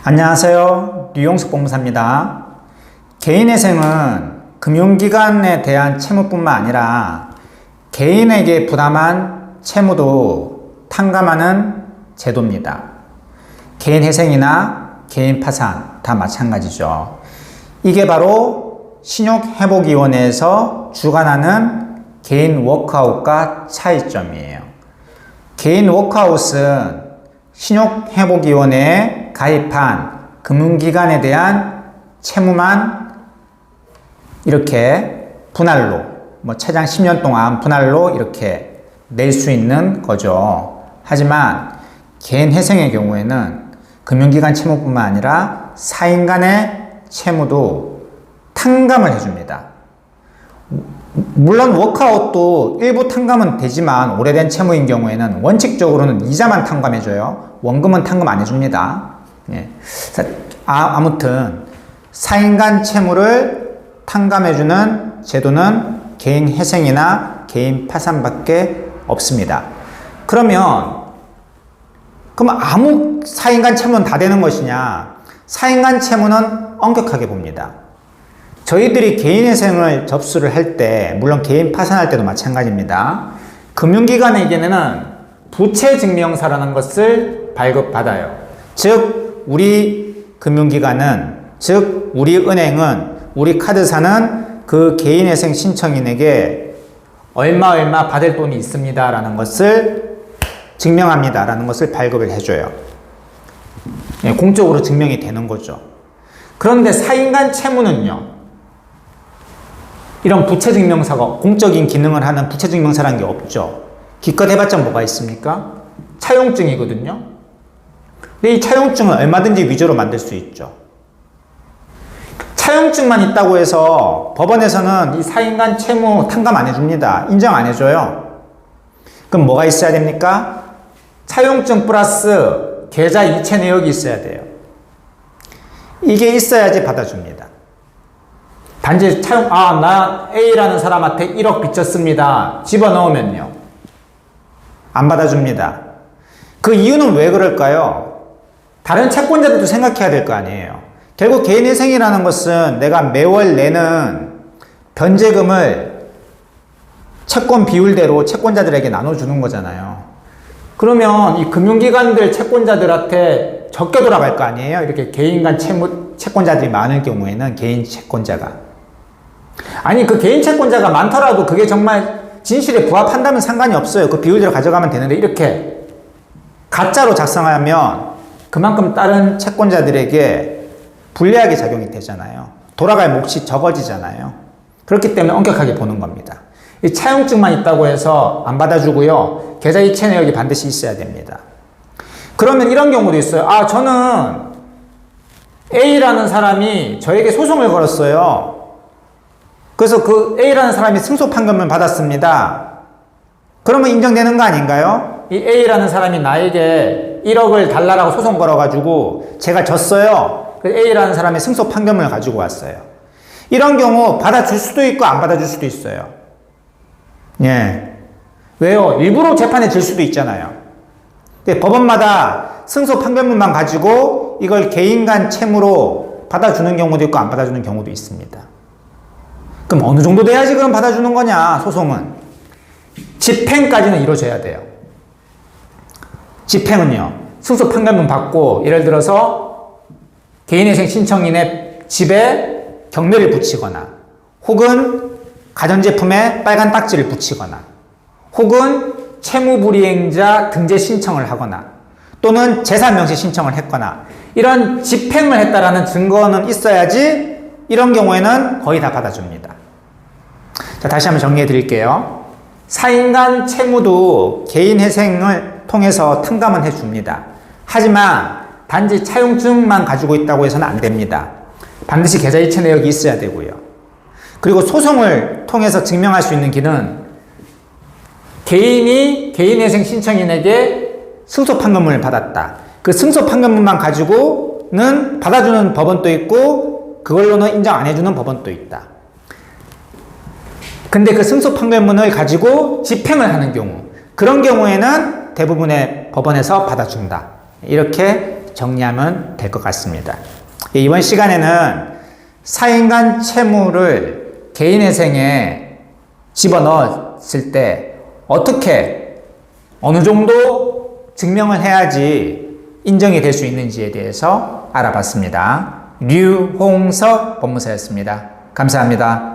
안녕하세요. 류용숙 법무사입니다. 개인회생은 금융기관에 대한 채무뿐만 아니라 개인에게 부담한 채무도 탕감하는 제도입니다. 개인회생이나 개인파산 다 마찬가지죠. 이게 바로 신용회복위원회에서 주관하는 개인 워크아웃과 차이점이에요. 개인 워크아웃은 신용회복위원회에 가입한 금융기관에 대한 채무만 이렇게 분할로, 최장 10년 동안 분할로 이렇게 낼 수 있는 거죠. 하지만 개인회생의 경우에는 금융기관 채무뿐만 아니라 사인 간의 채무도 탕감을 해줍니다. 물론 워크아웃도 일부 탕감은 되지만 오래된 채무인 경우에는 원칙적으로는 이자만 탕감해줘요. 원금은 탕감 안 해줍니다. 예. 아무튼 사인 간 채무를 탕감해주는 제도는 개인 회생이나 개인 파산밖에 없습니다. 그럼 아무 사인 간 채무는 다 되는 것이냐? 사인 간 채무는 엄격하게 봅니다. 저희들이 개인회생을 접수를 할 때, 물론 개인 파산할 때도 마찬가지입니다. 금융기관에게는 부채증명서라는 것을 발급받아요. 즉, 우리 금융기관은, 즉, 우리 은행은, 우리 카드사는 그 개인회생 신청인에게 얼마 받을 돈이 있습니다. 라는 것을 증명합니다. 라는 것을 발급을 해줘요. 공적으로 증명이 되는 거죠. 그런데 사인 간 채무는요, 이런 부채증명서가 공적인 기능을 하는 부채증명서라는 게 없죠. 기껏 해봤자 뭐가 있습니까? 차용증이거든요. 근데 이 차용증은 얼마든지 위조로 만들 수 있죠. 차용증만 있다고 해서 법원에서는 이 사인 간 채무 탕감 안 해줍니다. 인정 안 해줘요. 그럼 뭐가 있어야 됩니까? 차용증 플러스 계좌 이체 내역이 있어야 돼요. 이게 있어야지 받아줍니다. 단지 나 A라는 사람한테 1억 빚졌습니다. 집어넣으면요, 안 받아줍니다. 그 이유는 왜 그럴까요? 다른 채권자들도 생각해야 될 거 아니에요. 결국 개인회생이라는 것은 내가 매월 내는 변제금을 채권 비율대로 채권자들에게 나눠주는 거잖아요. 그러면 이 금융기관들 채권자들한테 적게 돌아갈 거 아니에요? 이렇게 개인 간 채권자들이 많을 경우에는 개인 채권자가. 아니, 그 개인 채권자가 많더라도 그게 정말 진실에 부합한다면 상관이 없어요. 그 비율대로 가져가면 되는데 이렇게 가짜로 작성하면 그만큼 다른 채권자들에게 불리하게 작용이 되잖아요. 돌아갈 몫이 적어지잖아요. 그렇기 때문에 엄격하게 보는 겁니다. 이 차용증만 있다고 해서 안 받아주고요. 계좌 이체 내역이 반드시 있어야 됩니다. 그러면 이런 경우도 있어요. 저는 A라는 사람이 저에게 소송을 걸었어요. 그래서 그 A라는 사람이 승소 판결을 받았습니다. 그러면 인정되는 거 아닌가요? 이 A라는 사람이 나에게 1억을 달라고 소송 걸어가지고 제가 졌어요. 그래서 A라는 사람이 승소 판결을 가지고 왔어요. 이런 경우 받아줄 수도 있고 안 받아줄 수도 있어요. 예. 왜요? 일부러 재판에 질 수도 있잖아요. 근데 법원마다 승소 판결문만 가지고 이걸 개인 간 채무로 받아주는 경우도 있고 안 받아주는 경우도 있습니다. 그럼 어느 정도 돼야지 그럼 받아주는 거냐, 소송은? 집행까지는 이루어져야 돼요. 집행은요, 승소 판결문 받고 예를 들어서 개인회생 신청인의 집에 경매를 붙이거나 혹은 가전제품에 빨간 딱지를 붙이거나 혹은 채무불이행자 등재 신청을 하거나 또는 재산명시 신청을 했거나 이런 집행을 했다라는 증거는 있어야지 이런 경우에는 거의 다 받아줍니다. 자, 다시 한번 정리해 드릴게요. 사인 간 채무도 개인회생을 통해서 탕감은 해줍니다. 하지만 단지 차용증만 가지고 있다고 해서는 안 됩니다. 반드시 계좌 이체 내역이 있어야 되고요. 그리고 소송을 통해서 증명할 수 있는 길은 개인이 개인회생 신청인에게 승소 판결문을 받았다. 그 승소 판결문만 가지고는 받아주는 법원도 있고 그걸로는 인정 안 해주는 법원도 있다. 근데 그 승소 판결문을 가지고 집행을 하는 경우, 그런 경우에는 대부분의 법원에서 받아준다. 이렇게 정리하면 될 것 같습니다. 이번 시간에는 사인간 채무를 개인회생에 집어넣었을 때 어떻게 어느 정도 증명을 해야지 인정이 될 수 있는지에 대해서 알아봤습니다. 류홍석 법무사였습니다. 감사합니다.